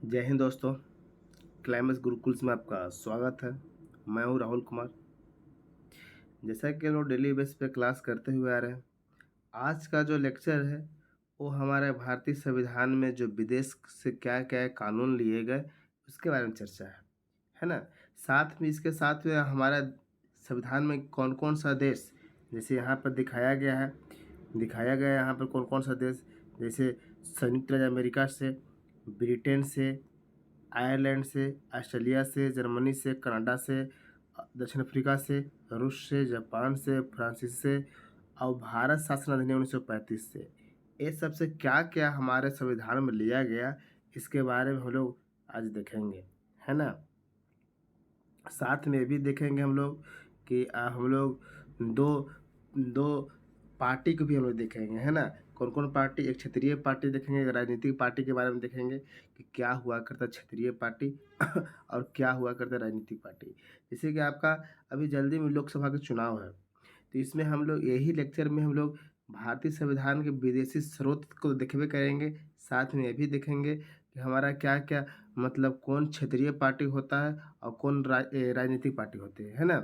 जय हिंद दोस्तों। क्लाइमेक्स गुरुकुल्स में आपका स्वागत है। मैं हूं राहुल कुमार। जैसा कि हम लोग डेली बेस पे क्लास करते हुए आ रहे हैं, आज का जो लेक्चर है वो हमारे भारतीय संविधान में जो विदेश से क्या क्या कानून लिए गए उसके बारे में चर्चा है ना। साथ में इसके साथ में हमारा संविधान में कौन कौन सा देश, जैसे यहाँ पर दिखाया गया है यहाँ पर कौन कौन सा देश, जैसे संयुक्त राज्य अमेरिका से, ब्रिटेन से, आयरलैंड से, ऑस्ट्रेलिया से, जर्मनी से, कनाडा से, दक्षिण अफ्रीका से, रूस से, जापान से, फ्रांसीस से और भारत शासन अधिनियम 1935 से। ये सबसे क्या क्या हमारे संविधान में लिया गया, इसके बारे में हम लोग आज देखेंगे, है ना। साथ में भी देखेंगे हम लोग कि हम लोग दो दो पार्टी को भी हम लोग देखेंगे, है ना। कौन कौन पार्टी, एक क्षेत्रीय पार्टी देखेंगे, एक राजनीतिक पार्टी के बारे में देखेंगे कि क्या हुआ करता क्षेत्रीय पार्टी और क्या हुआ करता राजनीतिक पार्टी। जैसे कि आपका अभी जल्दी में लोकसभा का चुनाव है, तो इसमें हम लोग यही लेक्चर में हम लोग भारतीय संविधान के विदेशी स्रोत को देखबे करेंगे। साथ में ये भी देखेंगे कि हमारा क्या क्या मतलब कौन क्षेत्रीय पार्टी होता है और कौन राजनीतिक पार्टी होती है ना।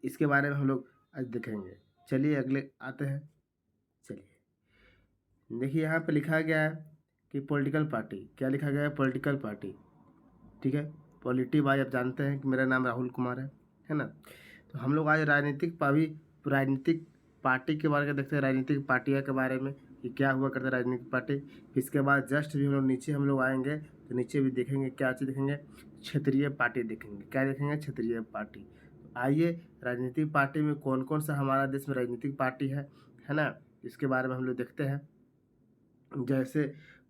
इसके बारे में हम लोग आज देखेंगे। चलिए अगले आते हैं। चलिए देखिए यहाँ पे लिखा गया है कि पॉलिटिकल पार्टी, क्या लिखा गया है, पॉलिटिकल पार्टी। ठीक है, पॉलिटी भाई आप जानते हैं कि मेरा नाम राहुल कुमार है ना। तो हम लोग आज राजनीतिक पार्टी के बारे में देखते हैं, राजनीतिक पार्टियाँ के बारे में कि क्या हुआ करता है राजनीतिक पार्टी। फिर इसके बाद जस्ट भी हम लोग नीचे हम लोग आएंगे तो नीचे भी देखेंगे क्या चीज़ देखेंगे, क्षेत्रीय पार्टी देखेंगे। क्या देखेंगे, क्षेत्रीय पार्टी। तो आइए राजनीतिक पार्टी में कौन कौन सा हमारा देश में राजनीतिक पार्टी है ना, इसके बारे में हम लोग देखते हैं। जैसे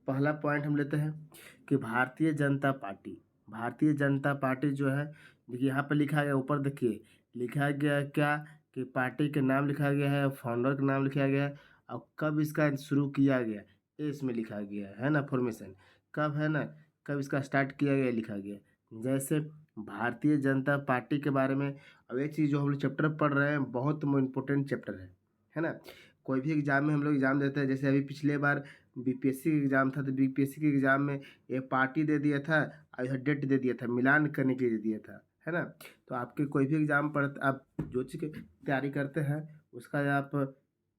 पहला पॉइंट हम लेते हैं कि भारतीय जनता पार्टी। भारतीय जनता पार्टी जो है, देखिए यहाँ पे लिखा गया, ऊपर देखिए लिखा गया है क्या कि पार्टी के नाम लिखा गया है, फाउंडर का नाम लिखा गया है और कब इसका शुरू किया गया ये इसमें लिखा गया है ना, फॉर्मेशन कब है ना, कब इसका स्टार्ट किया गया लिखा गया। जैसे भारतीय जनता पार्टी के बारे में अब एक चीज़ जो हम लोग चैप्टर पढ़ रहे हैं बहुत इम्पोर्टेंट चैप्टर है ना। कोई भी एग्जाम में हम लोग एग्जाम देते हैं, जैसे अभी पिछले बार बीपीएससी का एग्ज़ाम था तो बीपीएससी के एग्ज़ाम में ये पार्टी दे दिया था और इधर डेट दे दिया था, मिलान करने के लिए दे दिया था, है ना। तो आपके कोई भी एग्ज़ाम पर आप जो चीज़ की तैयारी करते हैं उसका आप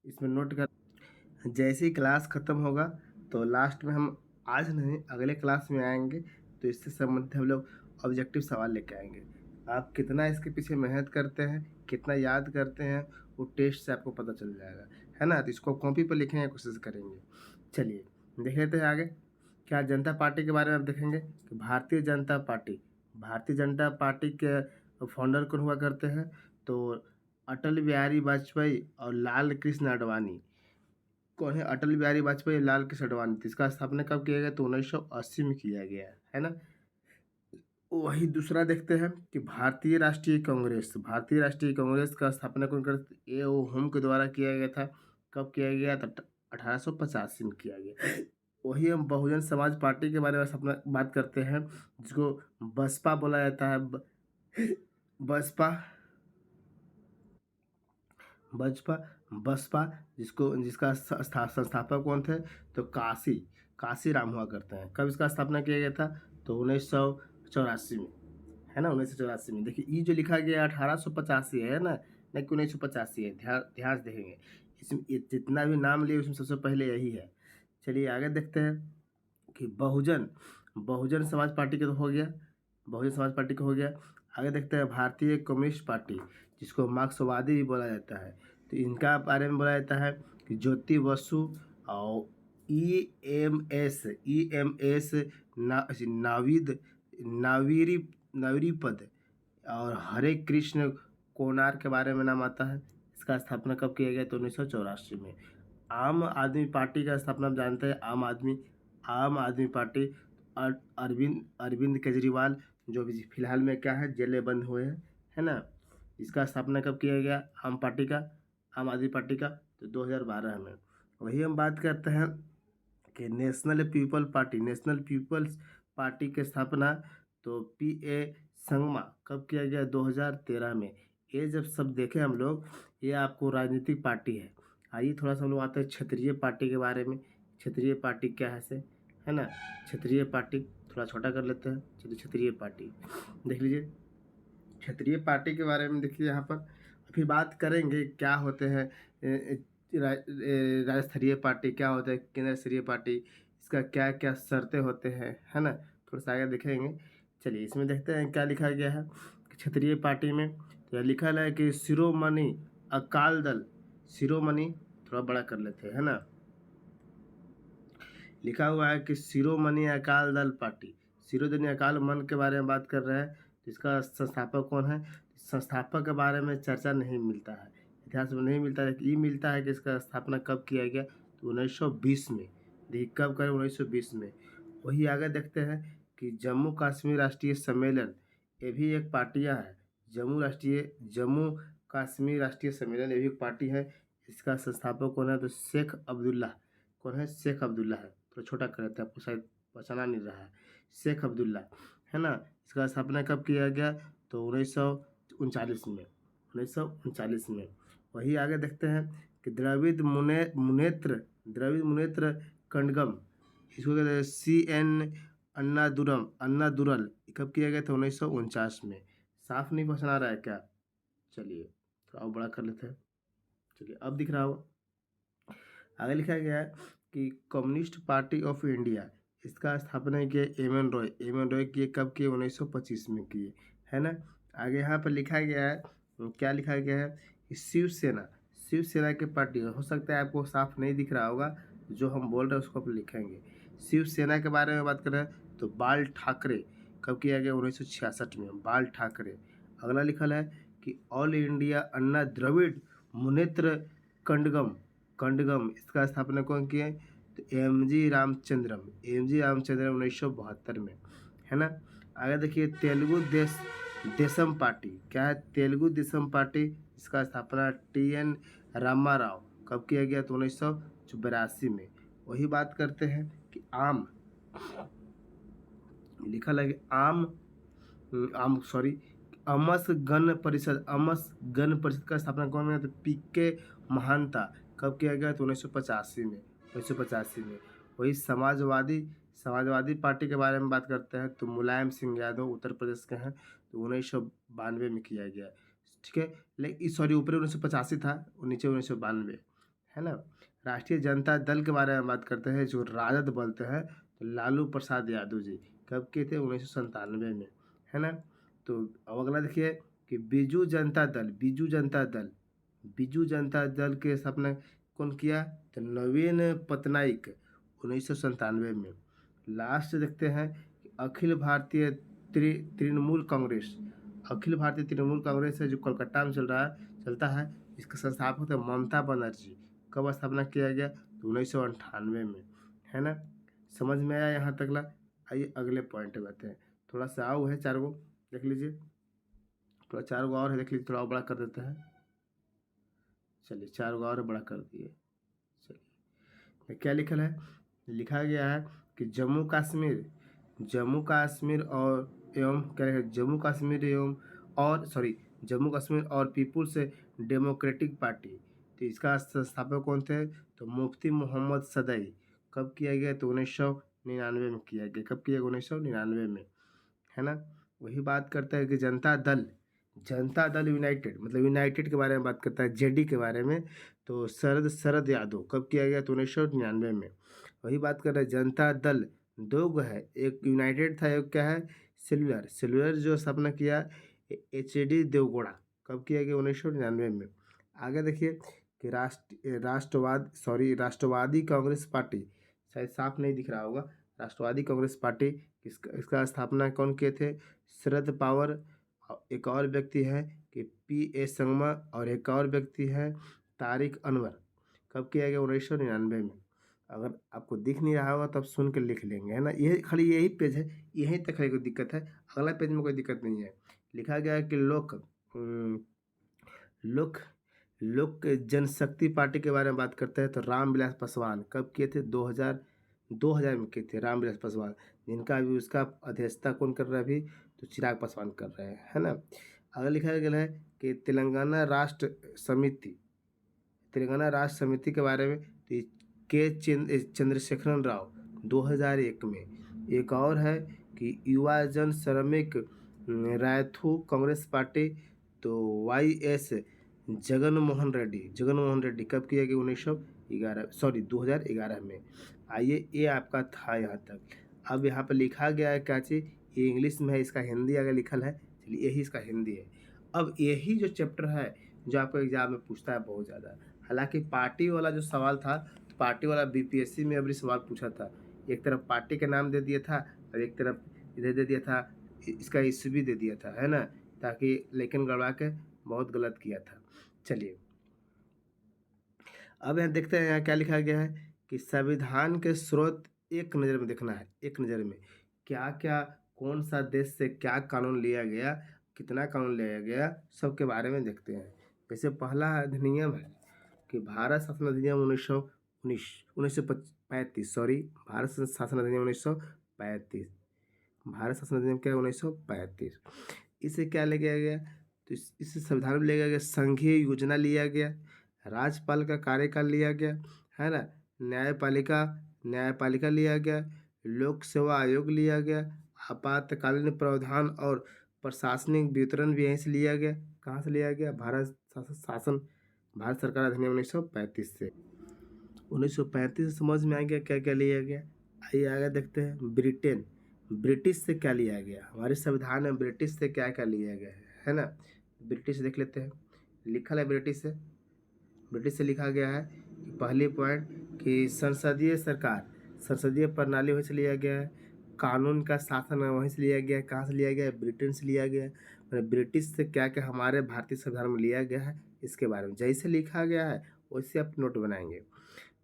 इसमें नोट कर। जैसे ही क्लास ख़त्म होगा तो लास्ट में हम आज नहीं अगले क्लास में आएंगे तो इससे संबंधित हम लोग ऑब्जेक्टिव सवाल लेके आएंगे। आप कितना इसके पीछे मेहनत करते हैं, कितना याद करते हैं, वो टेस्ट से आपको पता चल जाएगा, है ना। तो इसको कॉपी पर लिखने की कोशिश करेंगे। चलिए देख लेते हैं आगे। क्या जनता पार्टी के बारे में आप देखेंगे कि भारतीय जनता पार्टी के फाउंडर कौन हुआ करते हैं, तो अटल बिहारी वाजपेयी और लाल कृष्ण आडवाणी। कौन है अटल बिहारी वाजपेयी, लाल कृष्ण आडवाणी। तो इसका स्थापना कब किया गया, तो 1980 में किया गया है ना। वही दूसरा देखते हैं कि भारतीय राष्ट्रीय कांग्रेस का स्थापना कौन कर, ए ओ होम के द्वारा किया गया था। कब किया गया, तो 1885 में किया गया। वही हम बहुजन समाज पार्टी के बारे में अपना बात करते हैं, जिसको बसपा बोला जाता है। बसपा बसपा बसपा जिसको जिसका संस्थापक कौन थे, तो काशी राम हुआ करते हैं। कब इसका स्थापना किया गया था, तो 1984 में, है ना, 1984 में। देखिए ये जो लिखा गया 1885 है ना, नहीं कि 1985 है, ध्यान ध्यान से देखेंगे। इसमें ये जितना भी नाम लिए उसमें सबसे पहले यही है। चलिए आगे देखते हैं कि बहुजन समाज पार्टी का तो हो गया, बहुजन समाज पार्टी का हो गया। आगे देखते हैं भारतीय कम्युनिस्ट पार्टी, जिसको मार्क्सवादी भी बोला जाता है। तो इनका बारे में बोला जाता है कि ज्योति बसु और ई एम एस नाविद नावीरी नावीरीपद और हरे कृष्ण कोनार के बारे में नाम आता है। इसका स्थापना कब किया गया, तो 1984 में। आम आदमी पार्टी का स्थापना आप जानते हैं, आम आदमी पार्टी। अरविंद अरविंद केजरीवाल जो भी फिलहाल में क्या है, जेल में बंद हुए हैं, है ना। इसका स्थापना कब किया गया, आम आदमी पार्टी का, तो 2012 में। वही हम बात करते हैं कि नेशनल पीपल्स पार्टी की स्थापना, तो पी ए संगमा कब किया गया, 2013 में। ये जब सब देखें हम लोग, ये आपको राजनीतिक पार्टी है। आइए थोड़ा सा हम लोग आते हैं क्षेत्रीय पार्टी के बारे में। क्षेत्रीय पार्टी क्या है से, है ना। क्षत्रिय पार्टी थोड़ा छोटा कर लेते हैं, चलिए क्षत्रिय पार्टी देख लीजिए। क्षत्रिय पार्टी के बारे में देखिए यहाँ पर अभी बात करेंगे क्या होते हैं राज्य स्तरीय पार्टी, क्या होता है केंद्र स्तरीय पार्टी, इसका क्या क्या शर्तें होते हैं, है ना, थोड़ा सा आगे देखेंगे। चलिए इसमें देखते हैं क्या लिखा गया है क्षत्रिय पार्टी में। तो यह लिखा है कि शिरोमणि अकाल दल, शिरोमणि थोड़ा बड़ा कर लेते हैं, है ना, लिखा हुआ है कि शिरोमणि अकाल दल पार्टी, शिरोमणि अकाल मन के बारे में बात कर रहे हैं। इसका संस्थापक कौन है, संस्थापक के बारे में चर्चा नहीं मिलता है, इतिहास में नहीं मिलता है। ये मिलता है कि इसका स्थापना कब किया गया, तो 1920 में। देखिए कब करें, 1920 में। वही आगे देखते हैं कि जम्मू कश्मीर राष्ट्रीय सम्मेलन, ये भी एक पार्टियाँ है। जम्मू कश्मीर राष्ट्रीय सम्मेलन ये भी एक पार्टी है। इसका संस्थापक कौन है, तो शेख अब्दुल्ला, कौन है, शेख अब्दुल्ला है। थोड़ा छोटा कर देते हैं, आपको शायद पहचाना नहीं रहा है, शेख अब्दुल्ला, है ना। इसका स्थापना कब किया गया, तो 1939 में, 1939 में। वही आगे देखते हैं कि द्रविड़ मुनेत्र कड़गम, इसको कहते हैं CN अन्नादुरल, कब किया गया था, 1949 में। साफ नहीं पहचाना रहा है क्या, चलिए थोड़ा और बड़ा कर लेते हैं, चलिए अब दिख रहा होगा। आगे लिखा गया है कि कम्युनिस्ट पार्टी ऑफ इंडिया, इसका स्थापना किया एम एन रॉय किए, कब किए, 1925 में किए, है ना। आगे यहाँ पर लिखा गया है, क्या लिखा गया है कि शिवसेना की पार्टी, हो सकता है आपको साफ नहीं दिख रहा होगा, जो हम बोल रहे हैं उसको आप लिखेंगे। शिवसेना के बारे में बात कर रहे हैं तो बाल ठाकरे, कब किया गया, 1966 में, बाल ठाकरे। अगला लिखल है कि ऑल इंडिया अन्ना द्रविड़ मुनेत्र कंडगम, इसका स्थापना कौन किए, तो एम जी रामचंद्रम 1972 में, है ना। आगे देखिए तेलुगु देशम पार्टी, क्या है, तेलुगु देशम पार्टी, इसका स्थापना TN रामा राव, कब किया गया, तो 1982 में। वही बात करते हैं कि आम, लिखा लगे अमस गण परिषद का स्थापना कौन है, तो PK महानता, कब किया गया, तो 1985 में, 1985 में। वही समाजवादी पार्टी के बारे में बात करते हैं तो मुलायम सिंह यादव उत्तर प्रदेश के हैं, तो 1992 में किया गया, ठीक है। लेकिन सॉरी, ऊपर 1985 था, नीचे 1992, है ना। राष्ट्रीय जनता दल के बारे में बात करते हैं, जो राजद बोलते हैं, तो लालू प्रसाद यादव जी, कब किए थे, 1997 में, है ना। तो अब अगला देखिए कि बिजू जनता दल के स्थापना कौन किया, तो नवीन पटनायक, 1997 में। लास्ट देखते हैं कि अखिल भारतीय तृणमूल कांग्रेस है, जो कोलकाता में चलता है। इसका संस्थापक है ममता बनर्जी, कब स्थापना किया गया, तो 1998 में, है ना। समझ में आया यहाँ तक ला। आइए अगले पॉइंट पे आते हैं। थोड़ा सा आओ है 4 गो, देख लीजिए, थोड़ा 4 गो और है, देख लीजिए, थोड़ा और बड़ा कर देते हैं। चलिए 4 गो और बड़ा कर दिए। चलिए क्या लिखल है, लिखा गया है कि जम्मू कश्मीर और एवं क्या है, जम्मू कश्मीर और पीपुल्स डेमोक्रेटिक पार्टी, तो इसका संस्थापक कौन थे, तो मुफ्ती मोहम्मद सदई, कब किया गया, तो 1999 में किया गया, कब किया गया, 1999 में, है ना। वही बात करता है कि जनता दल यूनाइटेड, मतलब यूनाइटेड के बारे में बात करता है, JD के बारे में, तो शरद यादव, कब किया गया, तो 1999 में। वही बात कर रहे हैं जनता दल, दो गो है, एक यूनाइटेड था, एक क्या है, सेलुलर जो स्थापना किया HD देवगौड़ा, कब किया गया, 1999 में। आगे देखिए कि राष्ट्रवादी कांग्रेस पार्टी, शायद साफ नहीं दिख रहा होगा, राष्ट्रवादी कांग्रेस पार्टी, इसका स्थापना कौन किए थे, शरद पवार। एक और व्यक्ति है कि PA संगमा, और एक और व्यक्ति है तारिक अनवर, कब किया गया, 1999 में। अगर आपको दिख नहीं रहा होगा तो आप सुन के लिख लेंगे, है ना। यही खाली यही पेज है, यहीं तक है कोई दिक्कत है, अगला पेज में कोई दिक्कत नहीं है। लिखा गया है कि लोक लोक जनशक्ति पार्टी के बारे में बात करते हैं तो रामविलास पासवान, कब किए थे, 2000 में किए थे रामविलास पासवान, जिनका अभी उसका अध्यक्षता कौन कर रहा है अभी, तो चिराग पासवान कर रहे हैं, है ना। अगर लिखा गया है कि तेलंगाना राष्ट्र समिति के बारे में, तो चंद्रशेखरन राव 2001 में। एक और है कि युवा जन श्रमिक रायथू कांग्रेस पार्टी, तो YS जगन मोहन रेड्डी कब किया गया? 2011 में। आइए, ये आपका था यहाँ तक। अब यहाँ पर लिखा गया है क्या चीज़, ये इंग्लिश में है, इसका हिंदी अगर लिखल है, चलिए यही इसका हिंदी है। अब यही जो चैप्टर है जो आपको एग्जाम में पूछता है बहुत ज़्यादा। हालांकि पार्टी वाला जो सवाल था, तो पार्टी वाला BPSC में अभी सवाल पूछा था, एक तरफ पार्टी का नाम दे दिया था और एक तरफ इधर दे दिया था, इसका इश्यू भी दे दिया था, है ना, ताकि लेकिन गड़बड़ा के बहुत गलत किया था। चलिए अब यहाँ देखते हैं यहाँ क्या लिखा गया है कि संविधान के स्रोत एक नज़र में देखना है, एक नज़र में क्या क्या, कौन सा देश से क्या कानून लिया गया, कितना कानून लिया गया, सब के बारे में देखते हैं। जैसे पहला अधिनियम है कि भारत शासन अधिनियम 1935, सॉरी, भारत शासन अधिनियम 1935। भारत शासन अधिनियम क्या है? 1935। इसे क्या ले गया गया? तो इस संविधान में ले गया गया संघीय योजना लिया गया, राज्यपाल का कार्यकाल लिया गया, है ना, न्यायपालिका लिया गया, लोक सेवा आयोग लिया गया, आपातकालीन प्रावधान और प्रशासनिक वितरण भी यहीं से लिया गया। कहाँ से लिया गया? भारत सरकार अधिनियम 1935 से। 1935 से समझ में आ गया क्या क्या लिया गया। आइए आगे देखते हैं। ब्रिटिश से क्या लिया गया? हमारे संविधान में ब्रिटिश से क्या क्या लिया गया है ना। ब्रिटिश देख लेते हैं, लिखा है ब्रिटिश से लिखा गया है कि पहली पॉइंट कि संसदीय प्रणाली वहीं से लिया गया है, कानून का शासन वहीं से लिया गया है। कहाँ से लिया गया है? ब्रिटेन से लिया गया है। मतलब ब्रिटिश से क्या क्या हमारे भारतीय संविधान में लिया गया है, इसके बारे में जैसे लिखा गया है वैसे आप नोट बनाएंगे।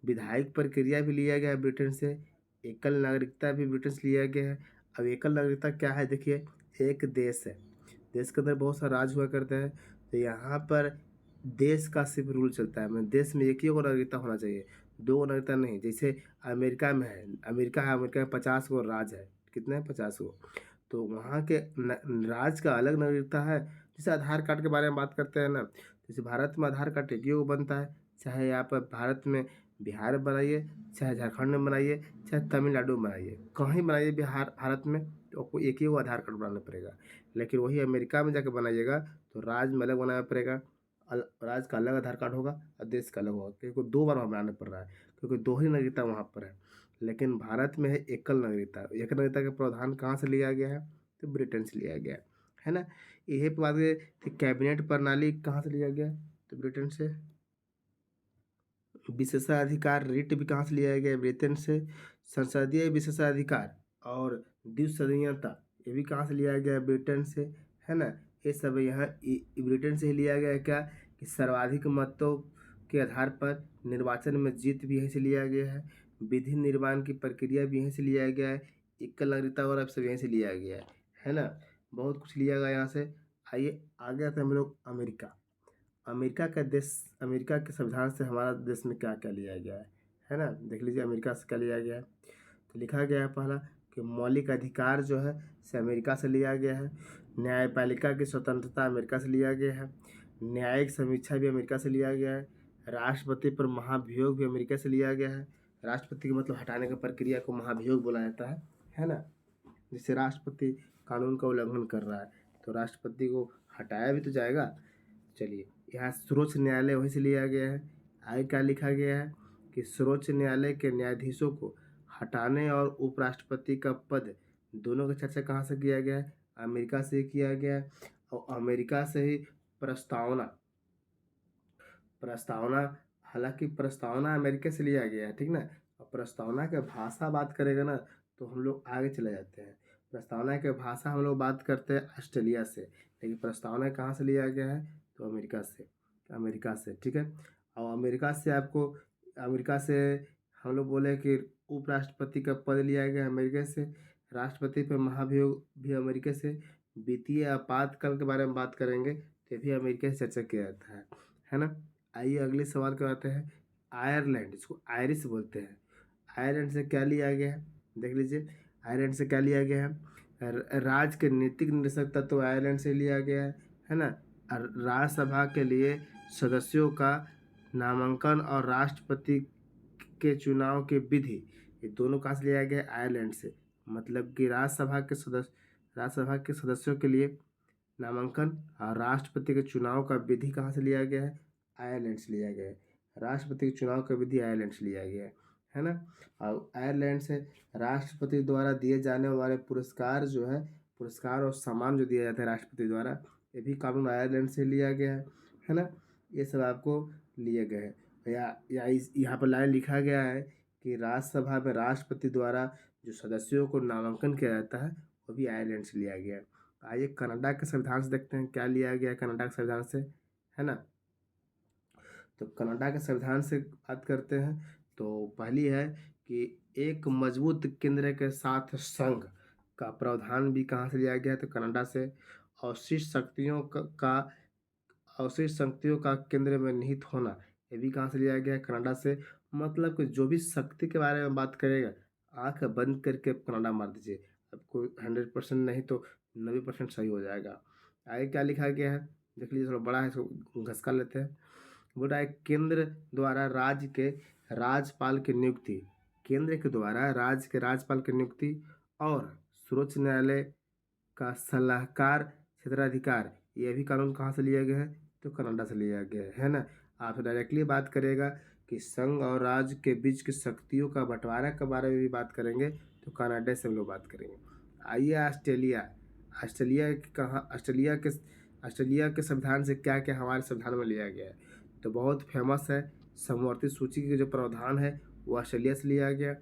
विधायिक प्रक्रिया भी लिया गया है ब्रिटेन से, एकल नागरिकता भी ब्रिटेन से लिया गया है। अब एकल नागरिकता क्या है? देखिए, एक देश है, देश के अंदर बहुत सारा राज्य हुआ करता है, तो यहाँ पर देश का सिर्फ रूल चलता है। मतलब देश में एक ही नागरिकता होना चाहिए, दो नागरिकता नहीं। जैसे अमेरिका में है, अमेरिका में 50 गो राज्य है, कितने हैं? 50 गो। तो वहाँ के राज्य का अलग नागरिकता है। जैसे आधार कार्ड के बारे में बात करते हैं ना, जैसे भारत में आधार कार्ड एक ही को बनता है, चाहे आप भारत में बिहार में बनाइए, चाहे झारखंड में बनाइए, चाहे तमिलनाडु में बनाइए, कहीं बनाइए भारत में, तो आपको एक ही वो आधार कार्ड बनाना पड़ेगा। लेकिन वही अमेरिका में जाकर बनाइएगा तो राज्य में अलग बनाना पड़ेगा, राज्य का अलग आधार कार्ड होगा और देश का अलग होगा, क्योंकि 2 बार वहाँ बनाना पड़ रहा है, क्योंकि 2 ही नागरिकता वहाँ पर है। लेकिन भारत में है एकल नागरिकता। एकल नागरिकता का प्रावधान कहाँ से लिया गया है? तो ब्रिटेन से लिया गया है ना। यही बात है कि कैबिनेट प्रणाली कहाँ से लिया गया? तो ब्रिटेन से। विशेषाधिकार रिट भी कहाँ से लिया गया? ब्रिटेन से। संसदीय विशेषाधिकार और द्विसदनीयता ये भी कहाँ से लिया गया? ब्रिटेन से, है ना। ये सब यहाँ ब्रिटेन से ही लिया गया है। क्या कि सर्वाधिक मतों के आधार पर निर्वाचन में जीत भी यहीं से लिया गया है, विधि निर्माण की प्रक्रिया भी यहीं से लिया गया है, एकल नागरिकता और अब सब यहीं से लिया गया है ना। बहुत कुछ लिया गया यहाँ से। आइए आगे आते हैं हम लोग अमेरिका। अमेरिका के संविधान से हमारा देश में क्या क्या लिया गया है ना। देख लीजिए अमेरिका से क्या लिया गया है। तो लिखा गया है पहला कि मौलिक अधिकार जो है से अमेरिका से लिया गया है, न्यायपालिका की स्वतंत्रता अमेरिका से लिया गया है, न्यायिक समीक्षा भी अमेरिका से लिया गया है, राष्ट्रपति पर महाभियोग भी अमेरिका से लिया गया है। राष्ट्रपति का मतलब हटाने की प्रक्रिया को महाभियोग बोला जाता है ना। जिससे राष्ट्रपति कानून का उल्लंघन कर रहा है तो राष्ट्रपति को हटाया भी तो जाएगा। चलिए, यहाँ सर्वोच्च न्यायालय वहीं से लिया गया है। आगे क्या लिखा गया है कि सर्वोच्च न्यायालय के न्यायाधीशों को हटाने और उपराष्ट्रपति का पद दोनों का चर्चा कहाँ से किया गया है? अमेरिका से किया गया है। और अमेरिका से ही प्रस्तावना हालांकि प्रस्तावना अमेरिका से लिया गया है, ठीक ना। और प्रस्तावना के भाषा बात करेगा ना तो हम लोग आगे चले जाते हैं। प्रस्तावना के भाषा हम लोग बात करते हैं ऑस्ट्रेलिया से, लेकिन प्रस्तावना कहाँ से लिया गया है? तो अमेरिका से, ठीक है। और अमेरिका से हम लोग बोले कि उपराष्ट्रपति का पद लिया गया अमेरिका से, राष्ट्रपति पर महाभियोग भी अमेरिका से, वित्तीय आपातकाल के बारे में बात करेंगे तो भी अमेरिका से चर्चा किया जाता है ना। आइए अगले सवाल के आते हैं। आयरलैंड, इसको आयरिश बोलते हैं। आयरलैंड से क्या लिया गया है? देख लीजिए, आयरलैंड से क्या लिया गया है? राज्य के नीतिक निदेशक तत्व तो आयरलैंड से लिया गया है ना। राज्यसभा के लिए सदस्यों का नामांकन और राष्ट्रपति के चुनाव की विधि ये दोनों कहाँ से लिया गया है? आयरलैंड से। मतलब कि राज्यसभा के सदस्यों के लिए नामांकन और राष्ट्रपति के चुनाव का विधि कहाँ से लिया गया है? आयरलैंड से लिया गया है। राष्ट्रपति के चुनाव का विधि आयरलैंड से लिया गया है ना। और आयरलैंड से राष्ट्रपति द्वारा दिए जाने वाले पुरस्कार जो है, पुरस्कार और सम्मान जो दिया जाता है राष्ट्रपति द्वारा, ये भी कानून आयरलैंड से लिया गया है ना। ये सब आपको लिए गए हैं। यहाँ पर लाइन लिखा गया है कि राज्यसभा में राष्ट्रपति द्वारा जो सदस्यों को नामांकन किया जाता है वो भी आयरलैंड से लिया गया है। आइए कनाडा के संविधान से देखते हैं क्या लिया गया है कनाडा के संविधान से, है ना। तो कनाडा के संविधान से बात करते हैं तो पहली है कि एक मजबूत केंद्र के साथ संघ का प्रावधान भी कहाँ से लिया गया है? तो कनाडा से। अवशिष्ट शक्तियों का अवशिष्ट शक्तियों का केंद्र में निहित होना, ये भी कहाँ से लिया गया है? कनाडा से। मतलब कि जो भी शक्ति के बारे में बात करेगा, आंख बंद करके कनाडा मार दीजिए, आपको 100% नहीं तो 90% सही हो जाएगा। आगे क्या लिखा गया है देख लीजिए, थोड़ा बड़ा है, इसको घसका लेते हैं। बोल रहा है केंद्र द्वारा राज्य के राज्यपाल की नियुक्ति, केंद्र के द्वारा राज्य के राज्यपाल की नियुक्ति और सर्वोच्च न्यायालय का सलाहकार क्षेत्राधिकार, ये भी कानून कहाँ से लिया गया है? तो कनाडा से लिया गया है ना। आप डायरेक्टली बात करेगा कि संघ और राज्य के बीच की शक्तियों का बंटवारा के बारे में भी बात करेंगे तो कनाडा से हम लोग बात करेंगे। आइए ऑस्ट्रेलिया। ऑस्ट्रेलिया के संविधान से क्या क्या हमारे संविधान में लिया गया है? तो बहुत फेमस है, समवर्ती सूची के जो प्रावधान है वो ऑस्ट्रेलिया से लिया गया।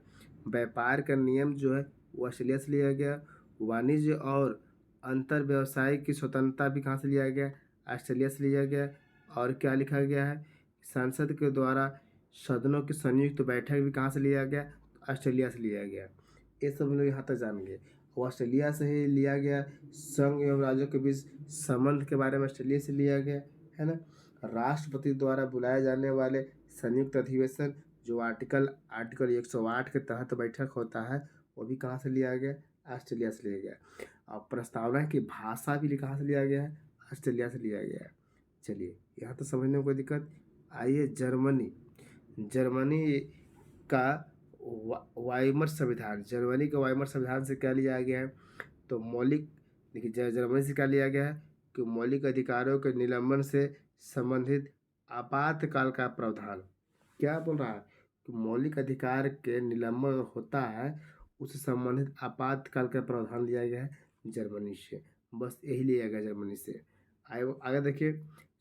व्यापार का नियम जो है वो ऑस्ट्रेलिया से लिया गया। वाणिज्य और अंतर व्यवसाय की स्वतंत्रता भी कहाँ से लिया गया? ऑस्ट्रेलिया से लिया गया। और क्या लिखा गया है? संसद के द्वारा सदनों की संयुक्त बैठक भी कहाँ से लिया गया? ऑस्ट्रेलिया से लिया गया। ये सब हम लोग यहाँ तक जानेंगे। ऑस्ट्रेलिया से ही लिया गया। संघ एवं राज्यों के बीच संबंध के बारे में ऑस्ट्रेलिया से लिया गया है ना। राष्ट्रपति द्वारा बुलाए जाने वाले संयुक्त अधिवेशन जो आर्टिकल 108 के तहत बैठक होता है वो भी कहाँ से लिया गया? ऑस्ट्रेलिया से लिया गया। और प्रस्तावना की भाषा भी कहाँ से लिया गया है? ऑस्ट्रेलिया से लिया गया है। चलिए यहाँ तो समझने में कोई दिक्कत। आइए जर्मनी का वाइमर संविधान, जर्मनी के वाइमर संविधान से क्या लिया गया है? तो मौलिक, देखिए जर्मनी से क्या लिया गया है कि मौलिक अधिकारों के निलंबन से संबंधित आपातकाल का प्रावधान। क्या बोल रहा है कि मौलिक अधिकार के निलंबन होता है उससे संबंधित आपातकाल का प्रावधान लिया गया है जर्मनी से। बस यही लिया गया जर्मनी से। आगे देखिए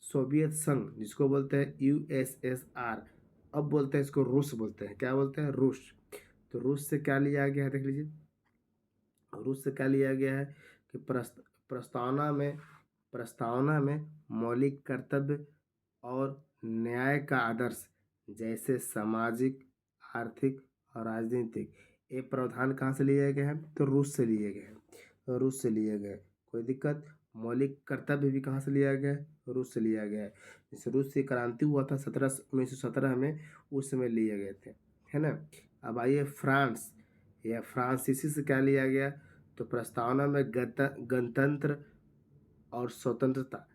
सोवियत संघ जिसको बोलते हैं यूएसएसआर, अब बोलते हैं इसको रूस बोलते हैं। क्या बोलते हैं? रूस। तो रूस से क्या लिया गया है देख लीजिए। रूस से क्या लिया गया है कि प्रस्तावना में मौलिक कर्तव्य और न्याय का आदर्श जैसे सामाजिक, आर्थिक और राजनीतिक, ये प्रावधान कहाँ से लिए गए हैं? तो रूस से लिए गए हैं। रूस से लिए गए, कोई दिक्कत। मौलिक कर्तव्य भी कहाँ से लिया गया है? रूस से लिया गया है। जैसे रूस से क्रांति हुआ था 1917 में, उस समय लिए गए थे, है ना। अब आइए फ्रांस या फ्रांसीसी से क्या लिया गया? तो प्रस्तावना में गणतंत्र और स्वतंत्रता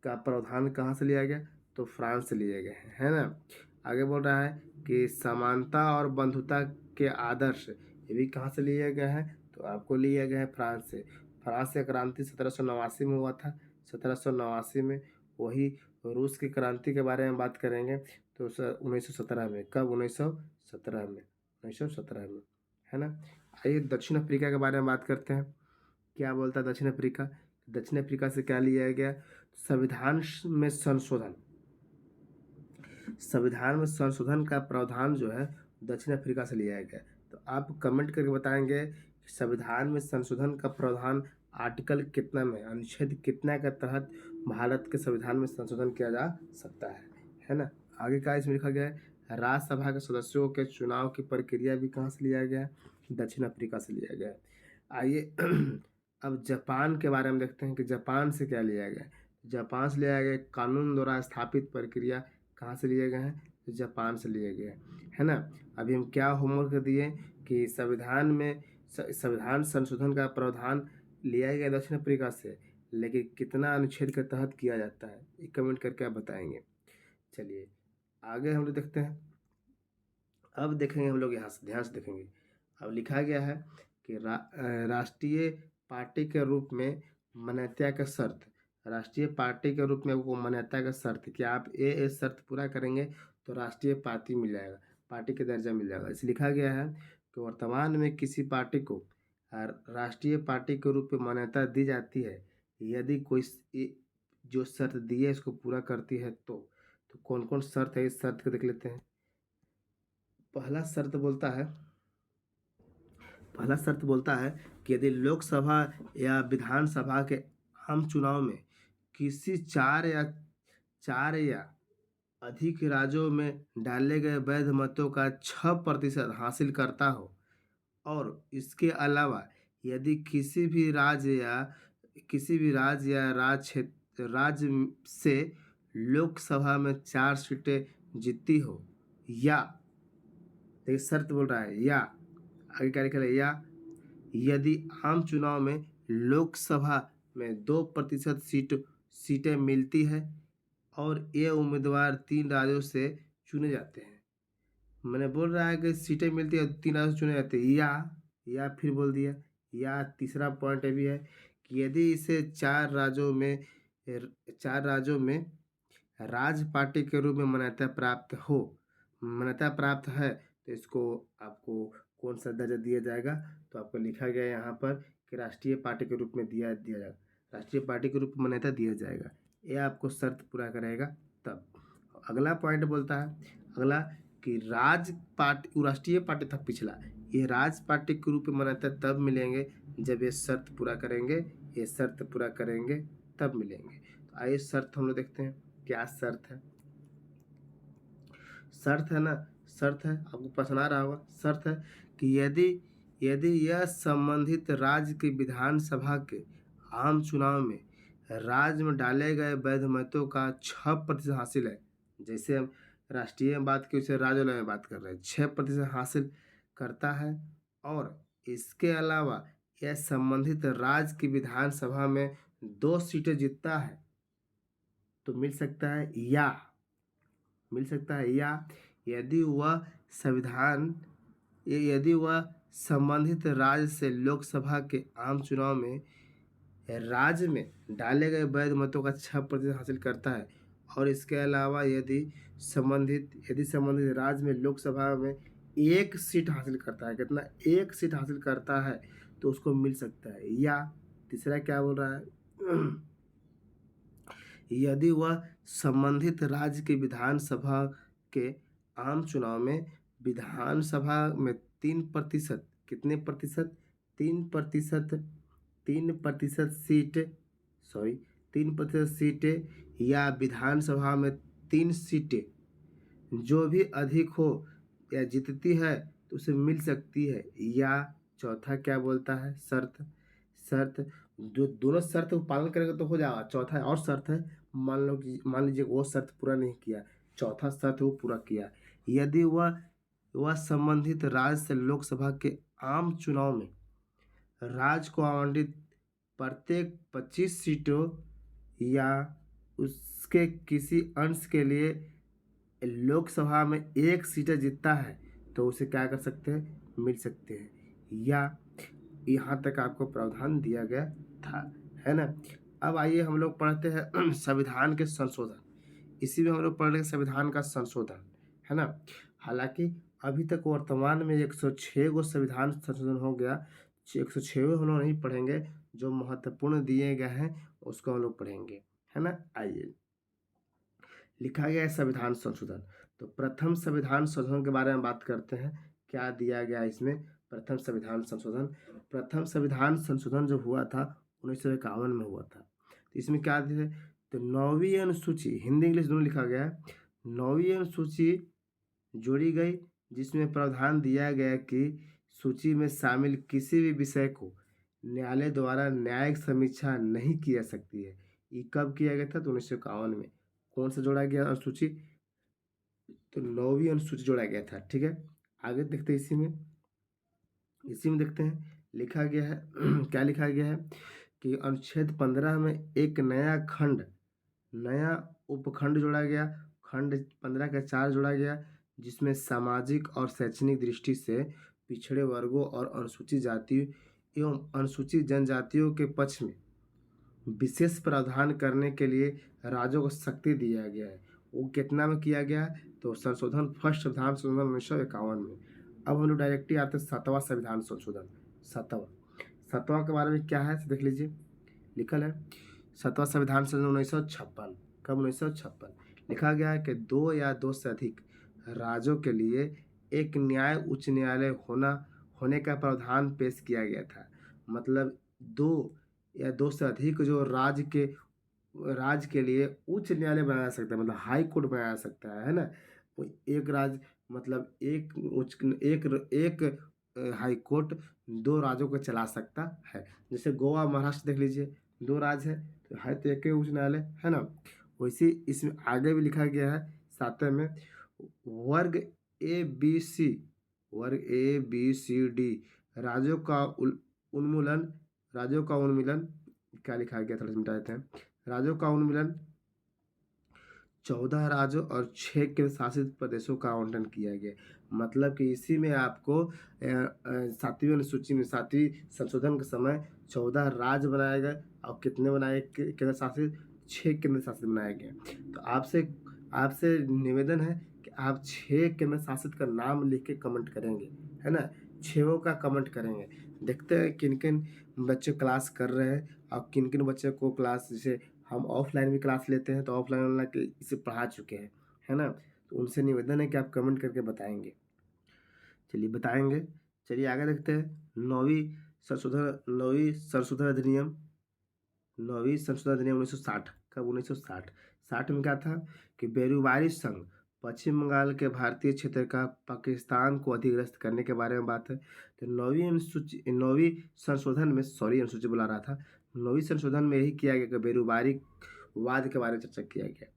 का प्रावधान कहाँ से लिया गया? तो फ्रांस से लिए गए हैं, है ना। आगे बोल रहा है कि समानता और बंधुता के आदर्श, ये भी कहाँ से लिया गया है? तो आपको लिया गया है फ्रांस से। फ्रांस से क्रांति 1789 में हुआ था। 1789 में। वही रूस की क्रांति के बारे में बात करेंगे तो 1917 में। कब? 1917 में। 1917 में, है ना। आइए दक्षिण अफ्रीका के बारे में बात करते हैं। क्या बोलता है दक्षिण अफ्रीका? दक्षिण अफ्रीका से क्या लिया गया? संविधान में संशोधन का प्रावधान जो है दक्षिण अफ्रीका से लिया गया। तो आप कमेंट करके बताएंगे कि संविधान में संशोधन का प्रावधान आर्टिकल कितना में, अनुच्छेद कितना के तहत भारत के संविधान में संशोधन किया जा सकता है ना। आगे का इसमें लिखा गया है राज्यसभा के सदस्यों के चुनाव की प्रक्रिया भी कहाँ से लिया गया? दक्षिण अफ्रीका से लिया गया। आइए अब जापान के बारे में देखते हैं कि जापान से क्या लिया गया। जापान से लिया गया कानून द्वारा स्थापित प्रक्रिया कहाँ से लिए गए हैं? तो जापान से लिए गए, है ना। अभी हम क्या होमवर्क दिए कि संविधान संशोधन का प्रावधान लिया गया दक्षिण अफ्रीका से, लेकिन कितना अनुच्छेद के तहत किया जाता है ये कमेंट करके आप बताएंगे। चलिए आगे हम लोग देखते हैं अब देखेंगे हम लोग यहाँ से ध्यान से देखेंगे। अब लिखा गया है कि राष्ट्रीय पार्टी के रूप में मान्यता का शर्त, राष्ट्रीय पार्टी के रूप में वो मान्यता का शर्त कि आप ये शर्त पूरा करेंगे तो राष्ट्रीय पार्टी मिल जाएगा, पार्टी का दर्जा मिल जाएगा। इसे लिखा गया है कि वर्तमान में किसी पार्टी को राष्ट्रीय पार्टी के रूप में मान्यता दी जाती है यदि कोई जो शर्त दी है इसको पूरा करती है तो कौन कौन शर्त है, इस शर्त को देख लेते हैं। पहला शर्त बोलता है पहला शर्त बोलता है कि यदि लोकसभा या विधानसभा के आम चुनाव में किसी चार या अधिक राज्यों में डाले गए वैध मतों का 6% हासिल करता हो और इसके अलावा यदि किसी भी राज्य या राज्य से लोकसभा में 4 सीटें जीती हो या देखिए शर्त बोल रहा है या आगे क्या लिखा है, या यदि आम चुनाव में लोकसभा में 2% सीटें मिलती है और ये उम्मीदवार 3 राज्यों से चुने जाते हैं। मैंने बोल रहा है कि सीटें मिलती है 3 राज्यों से चुने जाते हैं, या फिर बोल दिया, या तीसरा पॉइंट ये भी है कि यदि इसे 4 राज्यों में राज पार्टी के रूप में मान्यता प्राप्त है तो इसको आपको कौन सा दर्जा दिया जाएगा, तो आपको लिखा गया है यहाँ पर कि राष्ट्रीय पार्टी के रूप में दिया जाएगा, राष्ट्रीय पार्टी के रूप में मान्यता दिया जाएगा। ये आपको शर्त पूरा करेगा तब। अगला पॉइंट बोलता है अगला कि राष्ट्रीय पार्टी था पिछला, ये राज पार्टी के रूप में मान्यता तब मिलेंगे जब ये शर्त पूरा करेंगे तब मिलेंगे। तो आइए शर्त हम लोग देखते हैं क्या शर्त है। शर्त है ना, शर्त है आपको पसंद आ रहा होगा। शर्त है कि यदि यह संबंधित राज्य की विधानसभा के आम चुनाव में राज्य में डाले गए वैध मतों का 6% हासिल है, जैसे हम राष्ट्रीय में बात की उसे राज्य में बात कर रहे हैं, 6% हासिल करता है और इसके अलावा यह संबंधित राज्य की विधानसभा में 2 सीटें जीतता है तो मिल सकता है, या यदि वह संबंधित राज्य से लोकसभा के आम चुनाव में राज्य में डाले गए वैध मतों का 6% हासिल करता है और इसके अलावा यदि संबंधित राज्य में लोकसभा में 1 सीट हासिल करता है, कितना 1 सीट हासिल करता है तो उसको मिल सकता है। या तीसरा क्या बोल रहा है यदि वह संबंधित राज्य की विधानसभा के आम चुनाव में विधानसभा में 3% कितने प्रतिशत 3% सीटें या विधानसभा में 3 सीटें जो भी अधिक हो या जीतती है तो उसे मिल सकती है। या चौथा क्या बोलता है शर्त जो दोनों शर्त को पालन करेगा तो हो जाएगा। चौथा और शर्त है मान लीजिए वो शर्त पूरा नहीं किया, चौथा शर्त वो पूरा किया, यदि वह संबंधित राज्य से लोकसभा के आम चुनाव में राज्य को आवंटित प्रत्येक 25 सीटों या उसके किसी अंश के लिए लोकसभा में 1 सीटें जीतता है तो उसे क्या कर सकते हैं, मिल सकते हैं। या यहाँ तक आपको प्रावधान दिया गया था, है ना। अब आइए हम लोग पढ़ते हैं संविधान के संशोधन। इसी में हम लोग पढ़ रहे हैं संविधान का संशोधन, है ना। हालांकि अभी तक वर्तमान में 106 गो संविधान संशोधन हो गया, 106 हम लोग नहीं पढ़ेंगे, जो महत्वपूर्ण दिए गए हैं उसको हम लोग पढ़ेंगे, है ना। आइए लिखा गया है संविधान संशोधन। तो प्रथम संविधान संशोधन के बारे में बात करते हैं, क्या दिया गया इसमें। प्रथम संविधान संशोधन जो हुआ था 1951 में हुआ था। तो इसमें क्या है, तो 9वीं अनुसूची, हिंदी इंग्लिश दोनों लिखा गया है, 9वीं अनुसूची जोड़ी गई जिसमें प्रावधान दिया गया कि सूची में शामिल किसी भी विषय को न्यायालय द्वारा न्यायिक समीक्षा नहीं की जा सकती है। ये कब किया गया था, तो 1951 में। कौन सा जोड़ा गया अनुसूची, तो 9वीं अनुसूची जोड़ा गया था, ठीक है। आगे देखते हैं इसी में देखते हैं लिखा गया है क्या लिखा गया है कि अनुच्छेद 15 में एक नया उपखंड जोड़ा गया, खंड 15 का 4 जोड़ा गया, जिसमें सामाजिक और शैक्षणिक दृष्टि से पिछड़े वर्गों और अनुसूचित जाति एवं अनुसूचित जनजातियों के पक्ष में विशेष प्रावधान करने के लिए राज्यों को शक्ति दिया गया है। वो कितना में किया गया है? तो संशोधन फर्स्ट संविधान संशोधन 1951 में। अब हम लोग डायरेक्टली आते हैं 7वां संविधान संशोधन। 7वां के बारे में क्या है देख लीजिए, लिखल है 7वां संविधान संशोधन 1956। कब? 1956। लिखा गया है कि 2 या 2 से अधिक राज्यों के लिए एक उच्च न्यायालय होने का प्रावधान पेश किया गया था। मतलब 2 या 2 से अधिक जो राज्य के लिए उच्च न्यायालय बनाया जा सकता है, मतलब हाई कोर्ट बनाया जा सकता है ना। वो एक राज्य मतलब एक हाई कोर्ट 2 राज्यों को चला सकता है। जैसे गोवा महाराष्ट्र देख लीजिए, 2 राज्य है तो है तो एक ही उच्च न्यायालय है ना। वैसे इसमें आगे भी लिखा गया है 7वें में वर्ग ए बी सी डी राज्यों का उन्मूलन क्या लिखा गया, थोड़ा समझा देते हैं। राज्यों का उन्मूलन 14 राज्यों और 6 केंद्र शासित प्रदेशों का आवंटन किया गया। मतलब कि इसी में आपको 7वीं अनुसूची में 7वीं संशोधन के समय 14 राज्य बनाए गए और कितने बनाए केंद्र शासित? 6 केंद्र शासित बनाए गए। तो आपसे निवेदन है कि आप 6 केंद्र शासित का नाम लिख के कमेंट करेंगे, है ना। 6 का कमेंट करेंगे। देखते हैं किन किन बच्चे क्लास कर रहे हैं और किन किन बच्चे को क्लास, जैसे हम ऑफलाइन भी क्लास लेते हैं तो ऑफलाइन वाला के इसे पढ़ा चुके हैं, है ना। तो उनसे निवेदन है कि आप कमेंट करके बताएंगे। चलिए बताएंगे। चलिए आगे देखते हैं। 9वीं संशोधन अधिनियम 1960। कब? 1960। 60 में क्या था कि बेरूबारी संघ पश्चिम बंगाल के भारतीय क्षेत्र का पाकिस्तान को अधिग्रस्त करने के बारे में बात है। तो 9वीं संशोधन में, सॉरी अनुसूची बुला रहा था, 9वीं संशोधन में यही किया गया कि बेरूबारी वाद के बारे में चर्चा किया गया।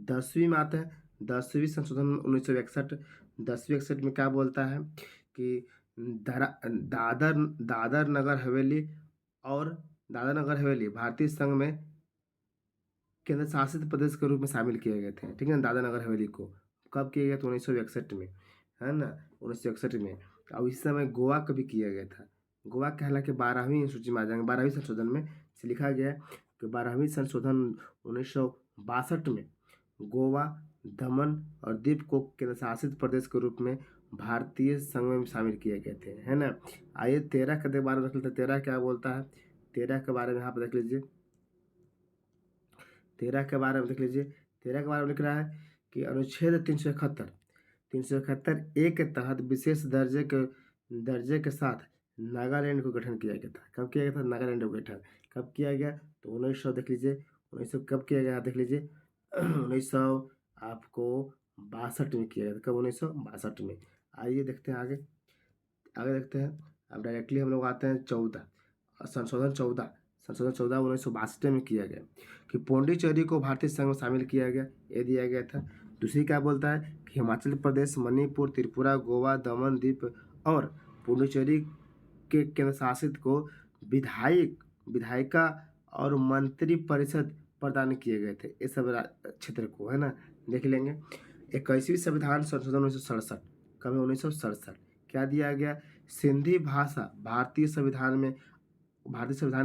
10वीं में आता है 10वीं संशोधन 1961। 10वीं में क्या बोलता है कि दादर नगर हवेली भारतीय संघ में केंद्र शासित प्रदेश के रूप में शामिल किए गए थे, ठीक है ना। दादर नगर हवेली को कब किया गया? तो 1961 में, है ना, 1961 में। और इस समय गोवा का भी किया गया था। गोवा कहलाके 12वीं सूची में आ जाएंगे। 12वीं संशोधन में से लिखा गया है कि 12वीं संशोधन 1962 में गोवा, दमन और दीव को केंद्र शासित प्रदेश के रूप में भारतीय संघ में शामिल किए गए थे, है ना। आइए 13 के बारे में देख लेते हैं। 13 क्या बोलता है? 13 के बारे में यहाँ पर देख लीजिए। 13 के बारे में देख लीजिए। 13 के बारे में लिख रहा है कि अनुच्छेद 371 ए के तहत विशेष दर्जे के साथ नागालैंड को गठन किया गया था। कब किया गया था नागालैंड को गठन? कब किया गया? तो 1900 देख लीजिए। 1900 कब किया गया देख लीजिए। 1900 आपको 62 में किया गया था। कब? 1962 में। आइए देखते हैं आगे देखते हैं। अब डायरेक्टली हम लोग आते हैं 14 संशोधन 14 1962 में किया गया कि पौंडीचेरी को भारतीय संघ में शामिल किया गया, ये दिया गया था। दूसरी क्या बोलता है कि हिमाचल प्रदेश, मणिपुर, त्रिपुरा, गोवा, दमन, दीव और पुडुचेरी के केंद्र शासित को विधायिका और मंत्री परिषद प्रदान किए गए थे, इस सब क्षेत्र को, है ना। देख लेंगे। 21वीं संविधान संशोधन 1967। कब? 1967। क्या दिया गया? सिंधी भाषा भारतीय संविधान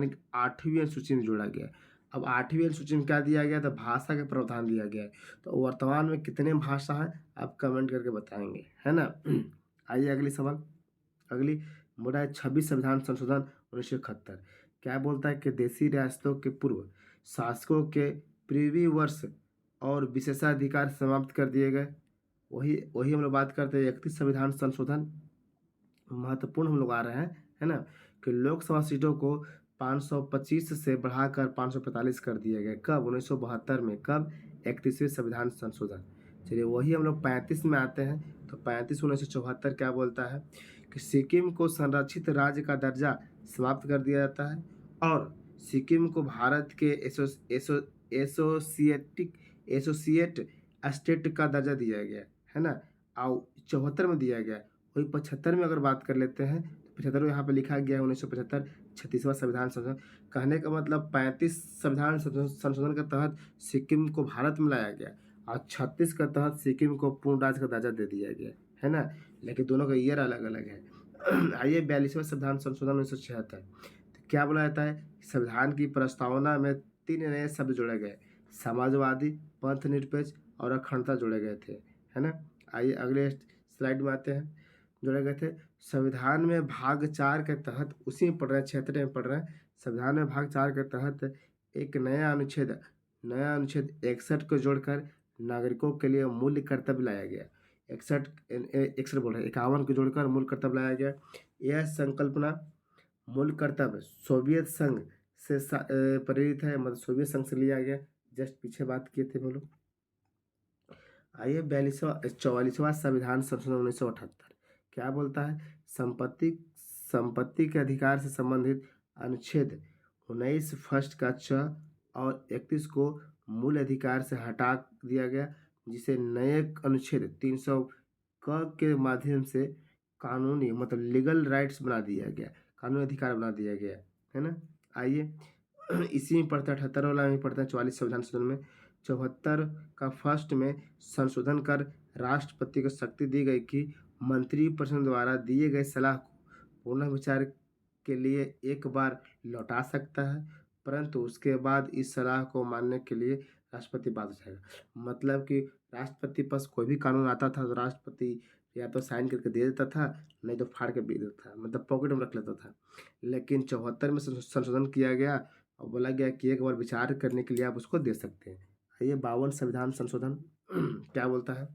की 8वीं अनुसूची में जोड़ा गया। अब 8वीं अनुसूची में क्या दिया गया? तो भाषा का प्रावधान दिया गया है। तो वर्तमान में कितने भाषा है आप कमेंट करके बताएंगे, है ना। आइए अगली सवाल। अगली बोला है 26 संविधान संशोधन 1971। क्या बोलता है कि देशी रियासतों के पूर्व शासकों के प्रीवी वर्ष और विशेषाधिकार समाप्त कर दिए गए। वही हम लोग बात करते हैं 31 संविधान संशोधन। महत्वपूर्ण हम लोग आ रहे हैं, है ना, कि लोकसभा सीटों को 525 से बढ़ाकर 545 कर दिया गया। कब? 1972 में। कब? 31वें संविधान संशोधन। चलिए वही हम लोग 35 में आते हैं। तो 35 1974 क्या बोलता है कि सिक्किम को संरक्षित राज्य का दर्जा समाप्त कर दिया जाता है और सिक्किम को भारत के एसोसिएट स्टेट का दर्जा दिया गया, है ना। और 74 में दिया गया। वही 75 में अगर बात कर लेते हैं तो 75 में यहाँ पे लिखा गया है 1975 36वां संविधान संशोधन। कहने का मतलब 35 संविधान संशोधन के तहत सिक्किम को भारत में लाया गया और 36 के तहत सिक्किम को पूर्ण राज्य का दर्जा दे दिया गया, है ना? लेकिन दोनों का ईयर अलग-अलग है। आइए 42वां संविधान संशोधन 1976, तो क्या बोला जाता है? संविधान की प्रस्तावना में 3 नए शब्द जोड़े गए, समाजवादी, पंथनिरपेक्ष और अखंडता जोड़े गए थे, है ना? आइए अगले स्लाइड में आते हैं। जोड़े गए थे संविधान में भाग 4 के तहत, उसी में पढ़ रहे हैं, 76 में पढ़ रहे हैं। संविधान में भाग 4 के तहत एक नया अनुच्छेद 61 को जोड़कर नागरिकों के लिए मूल्य कर्तव्य लाया गया। 61 बोल रहे हैं, 51 को जोड़कर मूल कर्तव्य लाया गया। यह संकल्पना मूल कर्तव्य सोवियत संघ से प्रेरित है, मतलब सोवियत संघ से लिया गया। जस्ट पीछे बात किए थे बोलो। आइए 44वां संविधान संशोधन 1978 क्या बोलता है? संपत्ति के अधिकार से संबंधित अनुच्छेद 19 फर्स्ट का च और 31 को मूल अधिकार से हटा दिया गया, जिसे नए अनुच्छेद 300 क के माध्यम से कानूनी मतलब लीगल राइट्स बना दिया गया, कानूनी अधिकार बना दिया गया, है ना? आइए इसी में पढ़ता है 78 वाला में पढ़ता है 44 संविधान संशोधन में 74 का फर्स्ट में संशोधन कर राष्ट्रपति को शक्ति दी गई कि मंत्रिपरिषद द्वारा दिए गए सलाह को पुनः विचार के लिए एक बार लौटा सकता है, परंतु उसके बाद इस सलाह को मानने के लिए राष्ट्रपति बाध्य हो जाएगा। मतलब कि राष्ट्रपति के पास कोई भी कानून आता था तो राष्ट्रपति या तो साइन करके दे देता था, नहीं तो फाड़ के दे देता था, मतलब पॉकेट में रख लेता था। लेकिन 74 में संशोधन किया गया और बोला गया कि एक बार विचार करने के लिए आप उसको दे सकते हैं। आइए 52 संविधान संशोधन क्या बोलता है?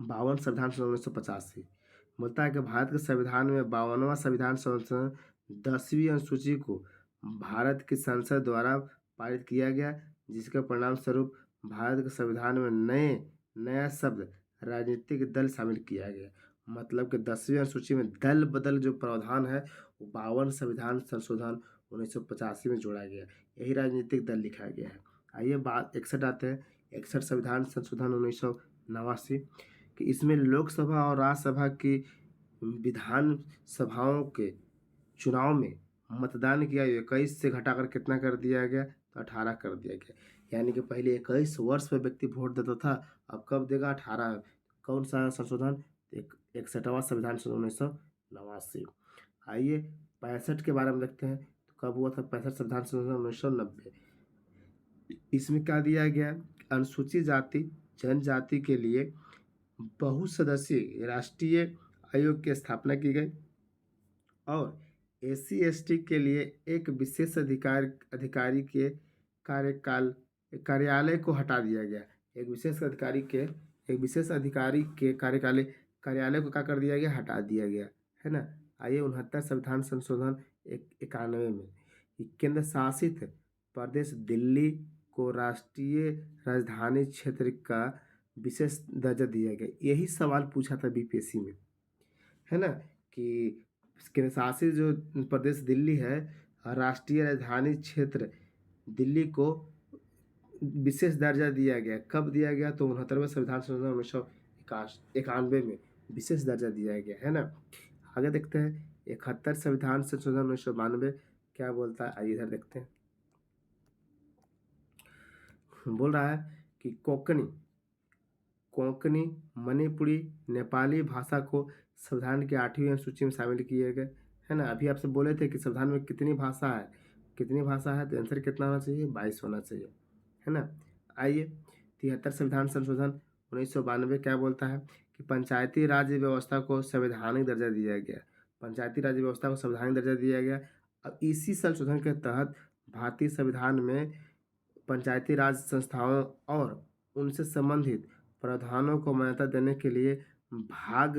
52 संविधान संशोधन 1985 बोलता है कि भारत के संविधान में 52वां संविधान संशोधन 10वीं अनुसूची को भारत की संसद द्वारा पारित किया गया, जिसके परिणाम स्वरूप भारत के संविधान में नया शब्द राजनीतिक दल शामिल किया गया। मतलब कि 10वीं अनुसूची में दल बदल जो प्रावधान है वो 52 संविधान संशोधन 1985 में जोड़ा गया, यही राजनीतिक दल लिखा गया है। आइए बात 61 आते हैं। 61 संविधान संशोधन 1989 कि इसमें लोकसभा और राज्यसभा की विधान सभाओं के चुनाव में मतदान की आयु 21 से घटाकर कितना कर दिया गया? तो 18 कर दिया गया। यानी कि पहले 21 वर्ष में व्यक्ति वोट देता था, अब कब देगा? 18। कौन सा संशोधन? 61वां संविधान संशोधन 1989। आइए 65 के बारे में देखते हैं, तो कब हुआ था 65 संविधान संशोधन? 1990। इसमें क्या दिया गया? अनुसूचित जाति जनजाति के लिए बहुसदस्यीय राष्ट्रीय आयोग की स्थापना की गई और SC/ST के लिए एक विशेष अधिकारी के कार्यालय को हटा दिया गया। एक विशेष अधिकारी के कार्यालय को क्या कर दिया गया? हटा दिया गया, है ना? आइए 69 संविधान संशोधन 91 में केंद्र शासित प्रदेश दिल्ली को राष्ट्रीय राजधानी क्षेत्र का विशेष दर्जा दिया गया। यही सवाल पूछा था BPSC में, है ना? कि केंद्र शासित जो प्रदेश दिल्ली है, राष्ट्रीय राजधानी क्षेत्र दिल्ली को विशेष दर्जा दिया गया। कब दिया गया? तो 69वें संविधान संशोधन 1991 में विशेष दर्जा दिया गया, है ना? आगे देखते हैं 71 संविधान संशोधन 1992 क्या बोलता है? आइए इधर देखते हैं। बोल रहा है कि कोंकणी, मणिपुरी, नेपाली भाषा को संविधान की 8वीं अनुसूची में शामिल किए गए, है ना? अभी आपसे बोले थे कि संविधान में कितनी भाषा है, तो आंसर कितना होना चाहिए? 22 होना चाहिए, है ना? आइए 73 संविधान संशोधन 1992 क्या बोलता है? कि पंचायती राज व्यवस्था को संवैधानिक दर्जा दिया गया। पंचायती राज व्यवस्था को संवैधानिक दर्जा दिया गया। अब इसी संशोधन के तहत भारतीय संविधान में पंचायती राज संस्थाओं और उनसे संबंधित प्रावधानों को मान्यता देने के लिए भाग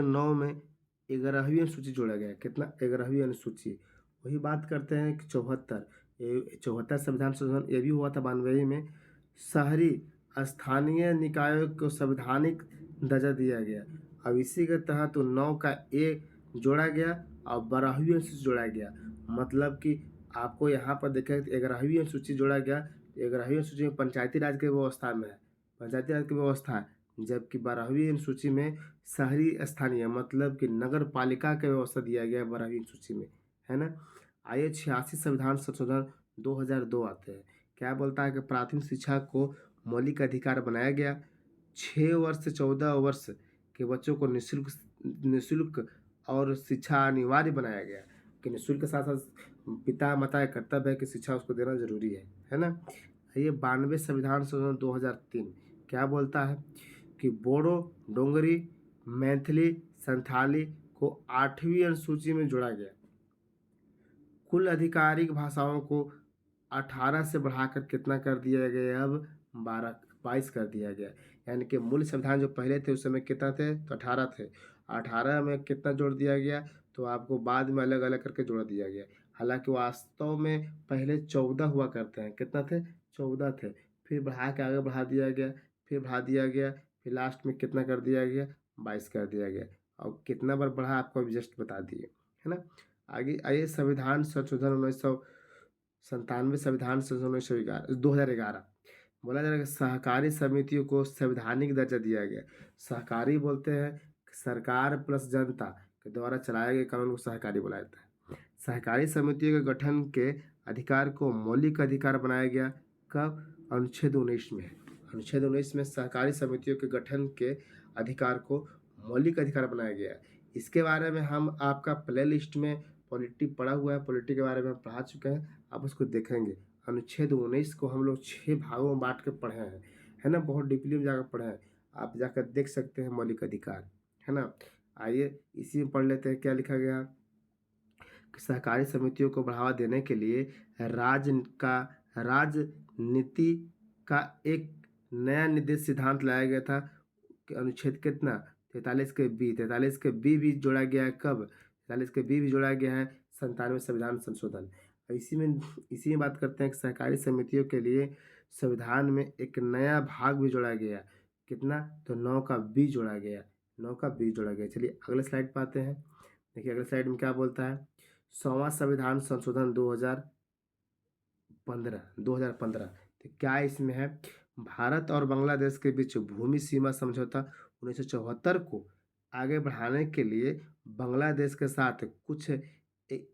9 में 11वीं अनुसूची जोड़ा गया। कितना? 11वीं अनुसूची। वही बात करते हैं कि 74 संविधान संशोधन ये भी हुआ था 92 में। शहरी स्थानीय निकायों को संवैधानिक दर्जा दिया गया। अब इसी के तहत 9 का A जोड़ा गया और 12वीं अनुसूची जोड़ा गया। मतलब कि आपको यहाँ पर देखें 11वीं अनुसूची जोड़ा गया। 11वीं अनुसूची में पंचायती राज की व्यवस्था में है, पंचायती राज की व्यवस्था है, जबकि 12वीं अनुसूची में शहरी स्थानीय मतलब कि नगर पालिका का व्यवस्था दिया गया है 12वीं अनुसूची में, है ना। आइए 86 संविधान संशोधन 2002 आते हैं। क्या बोलता है कि प्राथमिक शिक्षा को मौलिक अधिकार बनाया गया। 6 वर्ष से 14 वर्ष के बच्चों को निःशुल्क और शिक्षा अनिवार्य बनाया गया कि निःशुल्क के साथ साथ पिता माता का कर्तव्य है कि शिक्षा उसको देना जरूरी है ना। ये 92 संविधान संशोधन 2003 क्या बोलता है कि बोडो, डोंगरी, मैथिली, संथाली को 8वीं अनुसूची में जोड़ा गया। कुल आधिकारिक भाषाओं को 18 से बढ़ाकर कितना कर दिया गया, अब 22 कर दिया गया। यानी कि मूल संविधान जो पहले थे उस समय कितना थे, तो 18 थे। 18 में कितना जोड़ दिया गया, तो आपको बाद में अलग अलग करके जोड़ दिया गया। हालांकि वास्तव में पहले 14 हुआ करते हैं। कितना थे, 14 थे। फिर बढ़ा के आगे बढ़ा दिया गया, फिर बढ़ा दिया गया, फिर लास्ट में कितना कर दिया गया, 22 कर दिया गया। और कितना बार बढ़ा आपको अभी जस्ट बता दिए, है ना। आगे आइए संविधान संशोधन 1997 संविधान संशोधन 2011 बोला जा रहा है कि सहकारी समितियों को संवैधानिक दर्जा दिया गया। सहकारी बोलते हैं सरकार प्लस जनता के द्वारा चलाए गए कानून को सहकारी बोला जाता है। सहकारी समितियों के गठन के अधिकार को मौलिक अधिकार बनाया गया। कब, अनुच्छेद 19 में। अनुच्छेद 19 में सहकारी समितियों के गठन के अधिकार को मौलिक अधिकार बनाया गया। इसके बारे में हम आपका प्ले लिस्ट में पॉलिटी पढ़ा हुआ है, पॉलिटी के बारे में हम पढ़ा चुके हैं, आप उसको देखेंगे। अनुच्छेद 19 को हम लोग 6 भागों में बांट के पढ़े हैं, है ना। बहुत डीपली में जाकर पढ़े हैं, आप जाकर देख सकते हैं मौलिक अधिकार, है ना। आइए इसी में पढ़ लेते हैं क्या लिखा गया कि सहकारी समितियों को बढ़ावा देने के लिए राजनीति का एक नया निर्देश सिद्धांत लाया गया था कि अनुच्छेद कितना 43 के बी भी जोड़ा गया है। कब, 43 के बी भी जोड़ा गया है 97 संविधान संशोधन। इसी में बात करते हैं कि सहकारी समितियों के लिए संविधान में एक नया भाग भी जोड़ा गया। कितना, तो 9 का बी जोड़ा गया, 9 का बी जोड़ा गया। चलिए अगले स्लाइड पर आते हैं। देखिए अगले स्लाइड में क्या बोलता है, 100वां संविधान संशोधन 2015। तो क्या इसमें है, भारत और बांग्लादेश के बीच भूमि सीमा समझौता 1974 को आगे बढ़ाने के लिए बांग्लादेश के साथ कुछ एक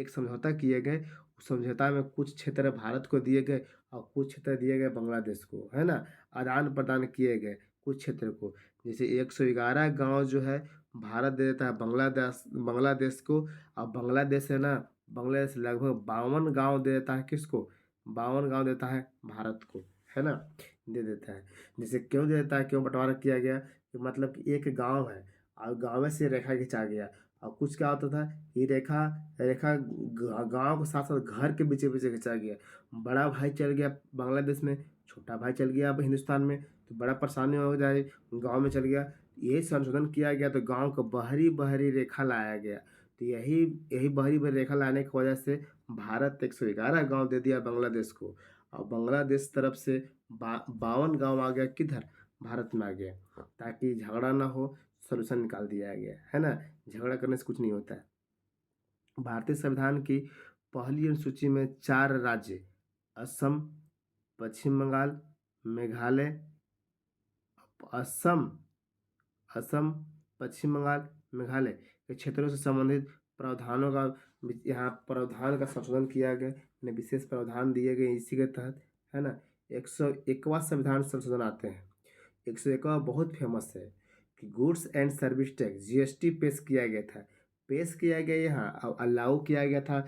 समझौता किए गए। उस समझौता में कुछ क्षेत्र भारत को दिए गए और कुछ क्षेत्र दिए गए बांग्लादेश को, है ना। आदान प्रदान किए गए कुछ क्षेत्र को। जैसे 111 गांव जो है भारत दे देता है बांग्लादेश को, और बांग्लादेश है ना, बांग्लादेश लगभग 52 गांव दे देता है किसको, 52 गांव देता है भारत को, है ना, दे देता है। जैसे क्यों दे देता है, क्यों बंटवारा किया गया, कि मतलब कि एक गांव है और गांव से रेखा खिंचा गया, और कुछ क्या होता था, ये रेखा रेखा गांव के साथ साथ घर के बीच बीच खिंचा गया। बड़ा भाई चल गया बांग्लादेश में, छोटा भाई चल गया अब हिंदुस्तान में, तो बड़ा परेशानी हो जाए, गांव में चल गया। यही संशोधन किया गया, तो गांव को बहरी बहरी रेखा लाया गया। तो यही बहरी बहरी रेखा लाने की वजह से भारत 111 गांव दे दिया बांग्लादेश को, और बांग्लादेश तरफ से 52 गांव आ गया किधर, भारत में आ गया, ताकि झगड़ा ना हो, सोल्यूशन निकाल दिया गया, है ना। झगड़ा करने से कुछ नहीं होता है। भारतीय संविधान की पहली अनुसूची में 4 राज्य असम, पश्चिम बंगाल, मेघालय, असम असम पश्चिम बंगाल, मेघालय के क्षेत्रों से संबंधित प्रावधानों का यहाँ प्रावधान का संशोधन किया गया, ने विशेष प्रावधान दिए गए इसी के तहत, है ना। 101वां संविधान संशोधन आते हैं। 101वां बहुत फेमस है कि goods and service tax GST पेश किया गया था। पेश किया गया यहाँ और लागू किया गया था,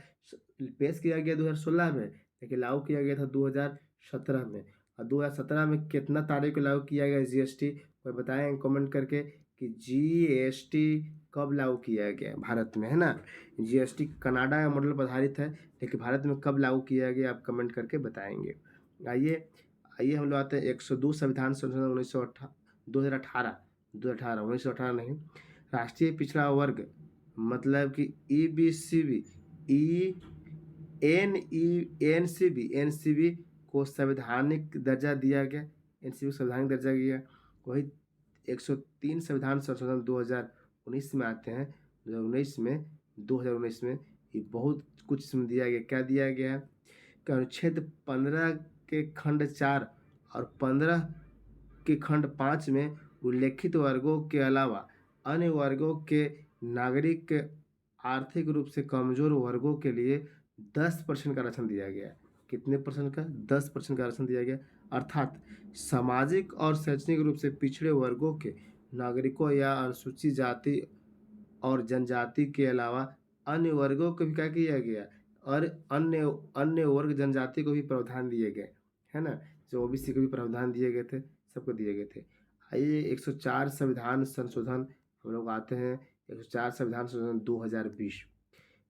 पेश किया गया 2016 में, लेकिन लागू किया गया था 2017 में। और 2017 में कितना तारीख को लागू किया गया जीएसटी, कोई बताएं कमेंट करके कि जीएसटी कब लागू किया गया भारत में, है ना। जीएसटी कनाडा का मॉडल पर आधारित है, लेकिन भारत में कब लागू किया गया आप कमेंट करके बताएंगे। आइए आइए हम लोग आते हैं 102 संविधान संशोधन 2018 1918 नहीं, राष्ट्रीय पिछड़ा वर्ग मतलब कि एनसीबी को संवैधानिक दर्जा दिया गया, एनसीबी को संवैधानिक दर्जा दिया। वही 103 संविधान संशोधन 2019 में आते हैं। 2019 में ये बहुत कुछ इसमें दिया गया। क्या दिया गया है कि अनुच्छेद 15 के खंड 4 और 15 के खंड 5 में उल्लेखित वर्गों के अलावा अन्य वर्गों के नागरिक के आर्थिक रूप से कमजोर वर्गों के लिए 10% का आरक्षण दिया गया है। कितने परसेंट का? 10% का आरक्षण दिया गया। अर्थात सामाजिक और शैक्षणिक रूप से पिछड़े वर्गों के नागरिकों या अनुसूचित जाति और जनजाति के अलावा अन्य वर्गों को भी क्या किया गया, और अन्य अन्य वर्ग जनजाति को भी प्रावधान दिए गए, है ना। जो ओबीसी को भी प्रावधान दिए गए थे, सबको दिए गए थे। आइए 104 संविधान संशोधन हम लोग आते हैं। 104 संविधान संशोधन 2020।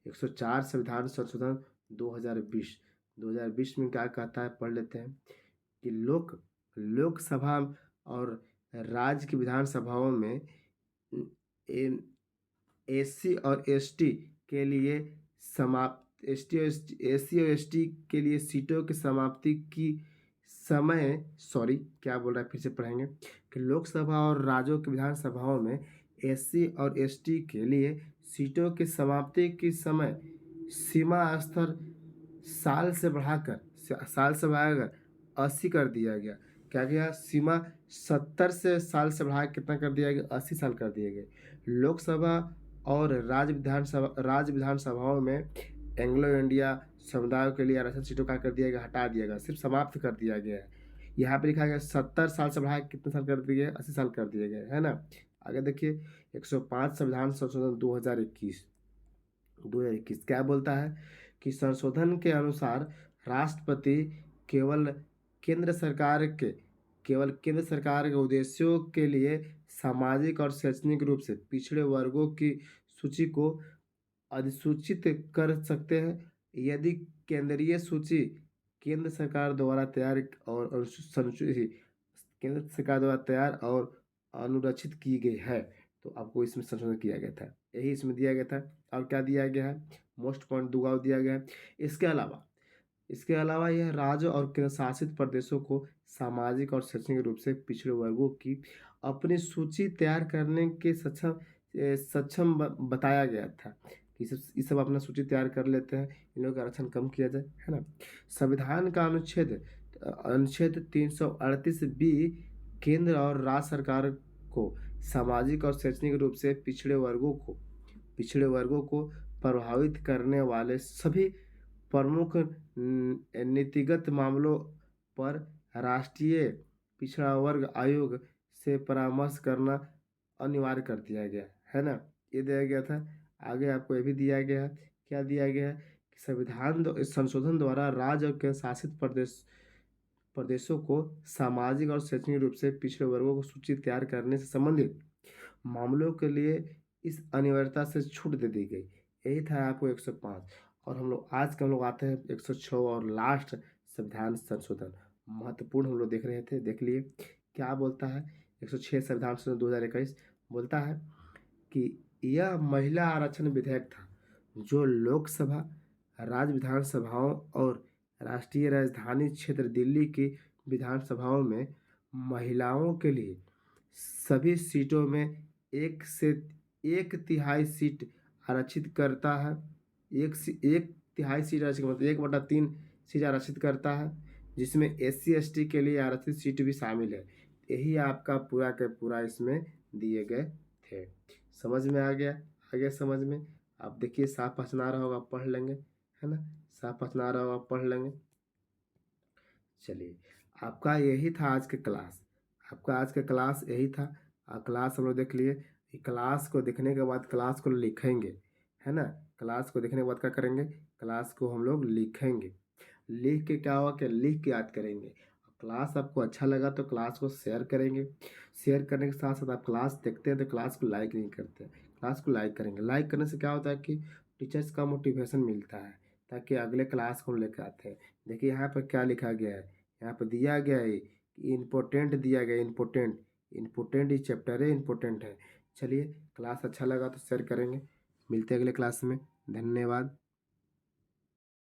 104 संविधान संशोधन 2020। 2020 में क्या कहता है, पढ़ लेते हैं कि लोकसभा और राज्य की विधानसभाओं में एससी और एसटी के लिए एससी और एसटी के लिए सीटों की समाप्ति की समय, सॉरी क्या बोल रहा है, फिर से पढ़ेंगे कि लोकसभा और राज्यों की विधानसभाओं में एससी और एसटी के लिए सीटों की समाप्ति की समय सीमा स्तर साल से बढ़ाकर 80 कर दिया गया। क्या गया? सीमा 70 से साल से बढ़ा कितना कर दिया गया? 80 साल कर दिए गए। लोकसभा और राज्य विधानसभाओं में एंग्लो इंडिया समुदायों के लिए आरक्षण सीटों का कर दिया गया, हटा दिया गया, सिर्फ समाप्त कर दिया गया है। यहाँ पे लिखा गया 70 साल से बढ़ा कितने साल कर दिए गए? 80 साल कर दिए गए, है ना। आगे देखिए 105 संविधान संशोधन 2021 क्या बोलता है कि संशोधन के अनुसार राष्ट्रपति केवल केंद्र सरकार के उद्देश्यों के लिए सामाजिक और शैक्षणिक रूप से पिछड़े वर्गों की सूची को अधिसूचित कर सकते हैं यदि केंद्रीय सूची केंद्र सरकार द्वारा तैयार और अनुरक्षित की गई है। तो आपको इसमें संशोधन किया गया था, यही इसमें दिया गया था। और क्या दिया गया है? मोस्ट पॉइंट दुगाव दिया गया है। इसके अलावा यह राज्य और केंद्र शासित प्रदेशों को सामाजिक और शैक्षणिक रूप से पिछड़े वर्गों की अपनी सूची तैयार करने के सक्षम बताया गया था कि ये सब अपना सूची तैयार कर लेते हैं, इन लोगों का आरक्षण कम किया जाए, है ना। संविधान का अनुच्छेद 338 बी केंद्र और राज्य सरकार को सामाजिक और शैक्षणिक रूप से पिछड़े वर्गों को प्रभावित करने वाले सभी प्रमुख नीतिगत मामलों पर राष्ट्रीय पिछड़ा वर्ग आयोग से परामर्श करना अनिवार्य कर दिया गया, है ना। ये दिया गया था। आगे आपको ये भी दिया गया है, क्या दिया गया है कि संविधान संशोधन द्वारा राज्य और केंद्र शासित प्रदेशों को सामाजिक और शैक्षणिक रूप से पिछड़े वर्गों को सूची तैयार करने से संबंधित मामलों के लिए इस अनिवार्यता से छूट दे दी गई। यही था आपको 105। और हम लोग आते हैं 106 और लास्ट संविधान संशोधन, महत्वपूर्ण हम लोग देख रहे थे, देख लिए क्या बोलता है। 106 संविधान संशोधन 2021 बोलता है कि यह महिला आरक्षण विधेयक था जो लोकसभा, राज्य विधानसभाओं और राष्ट्रीय राजधानी क्षेत्र दिल्ली की विधानसभाओं में महिलाओं के लिए सभी सीटों में एक तिहाई सीट आरक्षित करता है। एक तिहाई सीट आरक्षित मतलब 1/3 सीट आरक्षित करता है, जिसमें एससी एसटी के लिए आरक्षित सीट भी शामिल है। यही आपका पूरा के पूरा इसमें दिए गए थे। समझ में आ गया समझ में। आप देखिए साफ पहचान आ रहा होगा, पढ़ लेंगे, है ना। साफ पहचान आ रहा होगा, पढ़ लेंगे। चलिए, आपका यही था आज का क्लास यही था। क्लास हम लोग देख लिए। क्लास को देखने के बाद क्लास को लिखेंगे, है ना। क्लास को देखने के बाद क्या करेंगे? क्लास को हम लोग लिखेंगे। लिख के क्या होगा, लिख के याद करेंगे। क्लास आपको अच्छा लगा तो क्लास को शेयर करेंगे। शेयर करने के साथ साथ आप क्लास देखते हैं तो क्लास को लाइक नहीं करते हैं, क्लास को लाइक करेंगे। लाइक करने से क्या होता है कि टीचर्स का मोटिवेशन मिलता है, ताकि अगले क्लास को लेकर आते हैं। देखिए यहाँ पर क्या लिखा गया है, यहाँ पर दिया गया है कि इम्पोर्टेंट दिया गया है। इम्पोर्टेंट इस चैप्टर है, इम्पोर्टेंट है। चलिए, क्लास अच्छा लगा तो शेयर करेंगे। मिलते हैं अगले क्लास में। धन्यवाद।